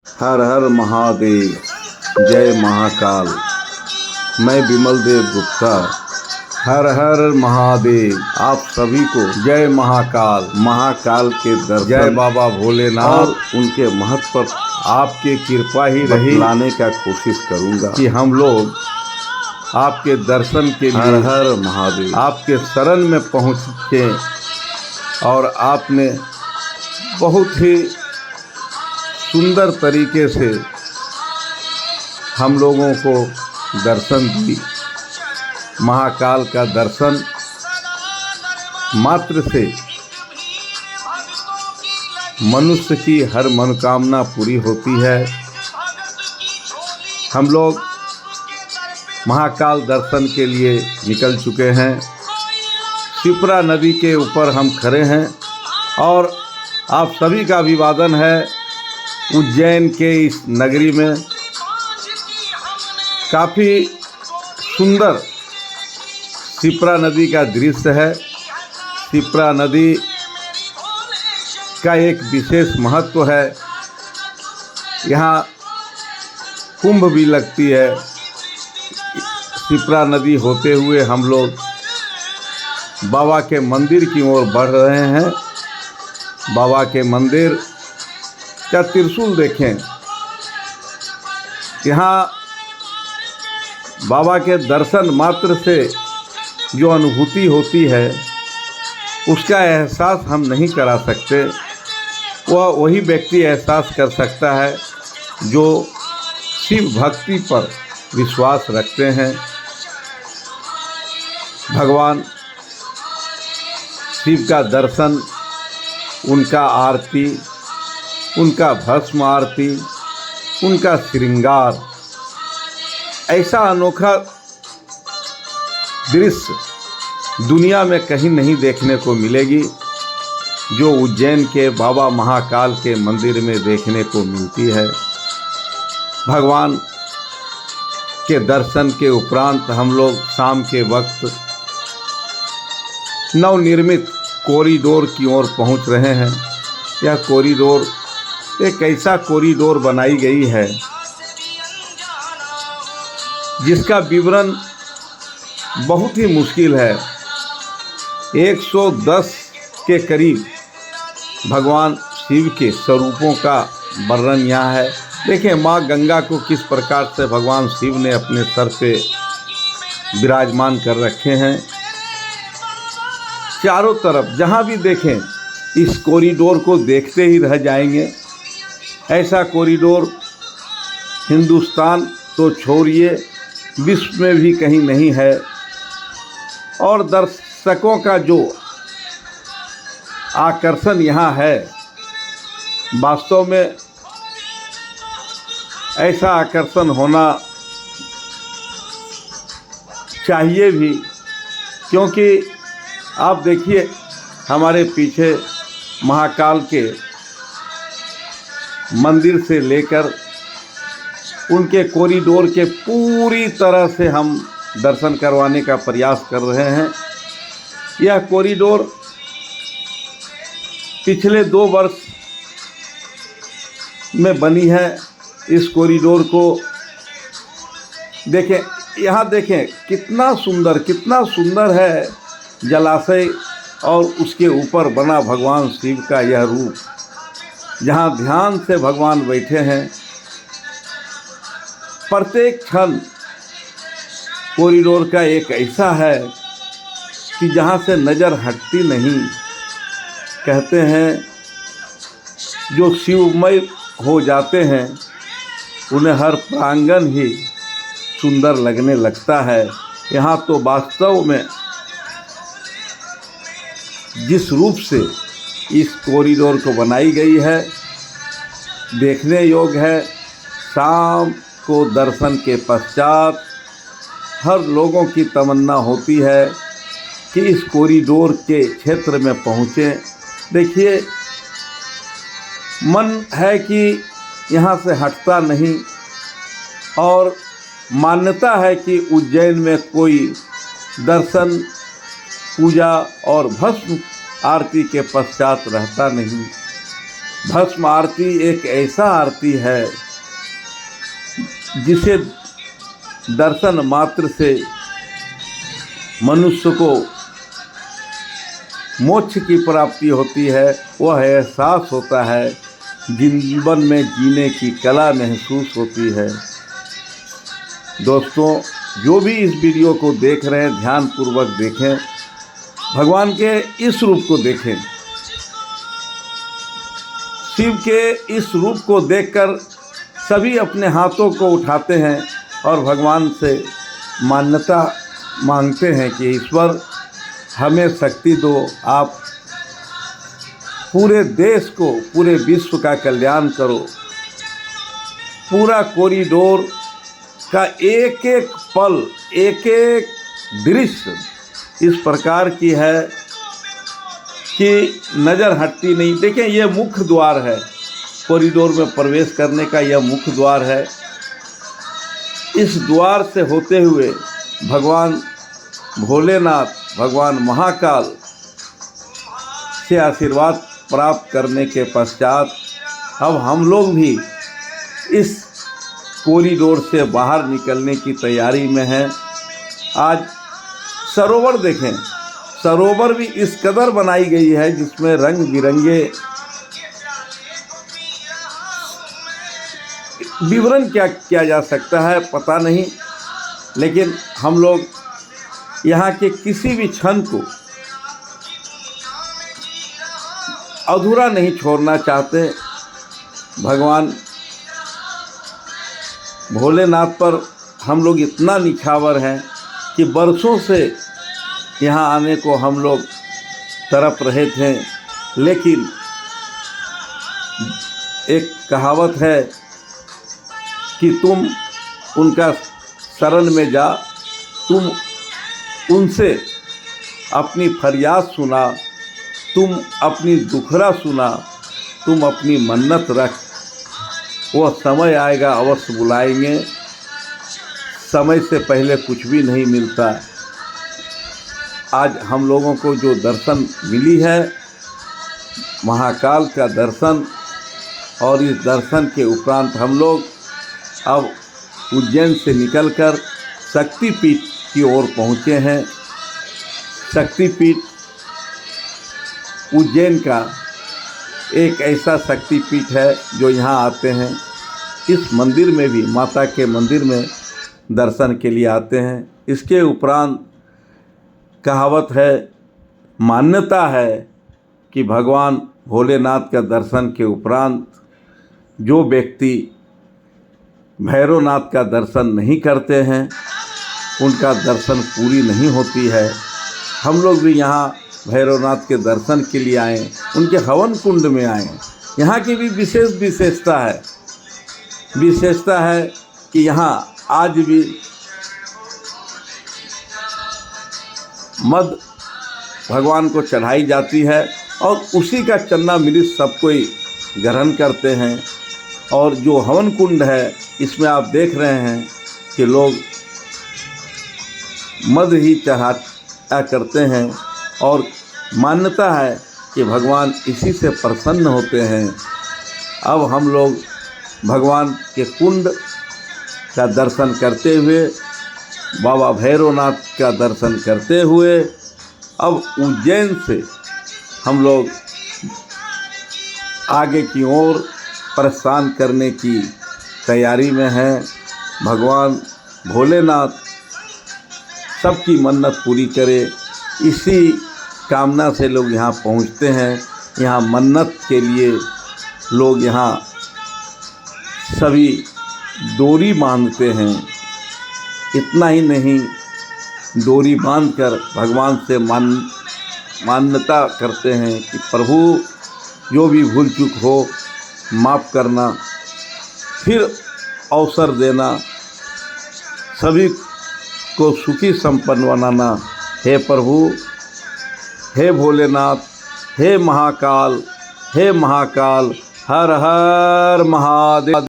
हर हर महादेव, जय महाकाल। मैं विमल देव गुप्ता। हर हर महादेव, आप सभी को जय महाकाल। महाकाल के दर्शन, जय बाबा भोलेनाथ और उनके महत्व पर आपकी कृपा ही रही लाने का कोशिश करूंगा कि हम लोग आपके दर्शन के लिए हर हर महादेव आपके शरण में पहुँचे। और आपने बहुत ही सुंदर तरीके से हम लोगों को दर्शन दी। महाकाल का दर्शन मात्र से मनुष्य की हर मनोकामना पूरी होती है। हम लोग महाकाल दर्शन के लिए निकल चुके हैं। शिप्रा नदी के ऊपर हम खड़े हैं और आप सभी का अभिवादन है। उज्जैन के इस नगरी में काफ़ी सुंदर शिप्रा नदी का दृश्य है। शिप्रा नदी का एक विशेष महत्व है। यहाँ कुंभ भी लगती है। शिप्रा नदी होते हुए हम लोग बाबा के मंदिर की ओर बढ़ रहे हैं। बाबा के मंदिर का त्रिशूल देखें। यहाँ बाबा के दर्शन मात्र से जो अनुभूति होती है उसका एहसास हम नहीं करा सकते। वह वही व्यक्ति एहसास कर सकता है जो शिव भक्ति पर विश्वास रखते हैं। भगवान शिव का दर्शन, उनका आरती, उनका भस्म आरती, उनका श्रृंगार, ऐसा अनोखा दृश्य दुनिया में कहीं नहीं देखने को मिलेगी जो उज्जैन के बाबा महाकाल के मंदिर में देखने को मिलती है। भगवान के दर्शन के उपरांत हम लोग शाम के वक्त नवनिर्मित कॉरिडोर की ओर पहुंच रहे हैं। यह कॉरिडोर एक ऐसा कॉरिडोर बनाई गई है जिसका विवरण बहुत ही मुश्किल है। 110 के करीब भगवान शिव के स्वरूपों का वर्णन यहाँ है। देखें माँ गंगा को किस प्रकार से भगवान शिव ने अपने सर पे विराजमान कर रखे हैं। चारों तरफ जहाँ भी देखें इस कॉरिडोर को देखते ही रह जाएंगे। ऐसा कॉरिडोर हिंदुस्तान तो छोड़िए, विश्व में भी कहीं नहीं है। और दर्शकों का जो आकर्षण यहाँ है, वास्तव में ऐसा आकर्षण होना चाहिए भी, क्योंकि आप देखिए हमारे पीछे महाकाल के मंदिर से लेकर उनके कॉरिडोर के पूरी तरह से हम दर्शन करवाने का प्रयास कर रहे हैं। यह कॉरिडोर पिछले 2 वर्ष में बनी है। इस कॉरिडोर को देखें, यहाँ देखें कितना सुंदर है जलाशय और उसके ऊपर बना भगवान शिव का यह रूप, जहाँ ध्यान से भगवान बैठे हैं। प्रत्येक क्षण कॉरिडोर का एक ऐसा है कि जहाँ से नज़र हटती नहीं। कहते हैं जो शिवमय हो जाते हैं उन्हें हर प्रांगण ही सुंदर लगने लगता है। यहाँ तो वास्तव में जिस रूप से इस कॉरिडोर को बनाई गई है देखने योग्य है। शाम को दर्शन के पश्चात हर लोगों की तमन्ना होती है कि इस कॉरिडोर के क्षेत्र में पहुँचें। देखिए मन है कि यहाँ से हटता नहीं। और मान्यता है कि उज्जैन में कोई दर्शन, पूजा और भस्म आरती के पश्चात रहता नहीं। भस्म आरती एक ऐसा आरती है जिसे दर्शन मात्र से मनुष्य को मोक्ष की प्राप्ति होती है। वह एहसास होता है, जीवन में जीने की कला महसूस होती है। दोस्तों, जो भी इस वीडियो को देख रहे हैं ध्यानपूर्वक देखें, भगवान के इस रूप को देखें। शिव के इस रूप को देखकर सभी अपने हाथों को उठाते हैं और भगवान से मान्यता मांगते हैं कि ईश्वर हमें शक्ति दो, आप पूरे देश को, पूरे विश्व का कल्याण करो। पूरा कॉरिडोर का एक एक पल, एक एक दृश्य इस प्रकार की है कि नज़र हटती नहीं। देखें, यह मुख्य द्वार है, कॉरिडोर में प्रवेश करने का यह मुख्य द्वार है। इस द्वार से होते हुए भगवान भोलेनाथ, भगवान महाकाल से आशीर्वाद प्राप्त करने के पश्चात अब हम लोग भी इस कॉरिडोर से बाहर निकलने की तैयारी में हैं। आज सरोवर देखें, सरोवर भी इस कदर बनाई गई है जिसमें रंग बिरंगे, विवरण क्या किया जा सकता है पता नहीं, लेकिन हम लोग यहाँ के किसी भी क्षण को अधूरा नहीं छोड़ना चाहते। भगवान भोलेनाथ पर हम लोग इतना निछावर हैं कि बरसों से यहाँ आने को हम लोग तड़प रहे थे, लेकिन एक कहावत है कि तुम उनका शरण में जा, तुम उनसे अपनी फरियाद सुना, तुम अपनी दुखड़ा सुना, तुम अपनी मन्नत रख, वह समय आएगा अवश्य बुलाएंगे। समय से पहले कुछ भी नहीं मिलता। आज हम लोगों को जो दर्शन मिली है, महाकाल का दर्शन, और इस दर्शन के उपरांत हम लोग अब उज्जैन से निकलकर शक्तिपीठ की ओर पहुँचे हैं। शक्तिपीठ उज्जैन का एक ऐसा शक्तिपीठ है जो यहाँ आते हैं। इस मंदिर में भी, माता के मंदिर में दर्शन के लिए आते हैं। इसके उपरांत कहावत है, मान्यता है कि भगवान भोलेनाथ का दर्शन के उपरांत जो व्यक्ति भैरवनाथ का दर्शन नहीं करते हैं उनका दर्शन पूरी नहीं होती है। हम लोग भी यहाँ भैरवनाथ के दर्शन के लिए आए, उनके हवन कुंड में आए। यहाँ की भी विशेषता है कि यहाँ आज भी मध भगवान को चढ़ाई जाती है और उसी का चन्ना मृत सब कोई ग्रहण करते हैं। और जो हवन कुंड है, इसमें आप देख रहे हैं कि लोग मध ही चढ़ाया करते हैं और मान्यता है कि भगवान इसी से प्रसन्न होते हैं। अब हम लोग भगवान के कुंड का दर्शन करते हुए, बाबा भैरवनाथ का दर्शन करते हुए, अब उज्जैन से हम लोग आगे की ओर प्रस्थान करने की तैयारी में हैं। भगवान भोलेनाथ सबकी मन्नत पूरी करे, इसी कामना से लोग यहाँ पहुँचते हैं। यहाँ मन्नत के लिए लोग यहाँ सभी डोरी बांधते हैं। इतना ही नहीं, डोरी बांधकर भगवान से मान्यता करते हैं कि प्रभु जो भी भूल चूक हो माफ़ करना, फिर अवसर देना, सभी को सुखी संपन्न बनाना। हे प्रभु, हे भोलेनाथ, हे महाकाल, हर हर महादेव।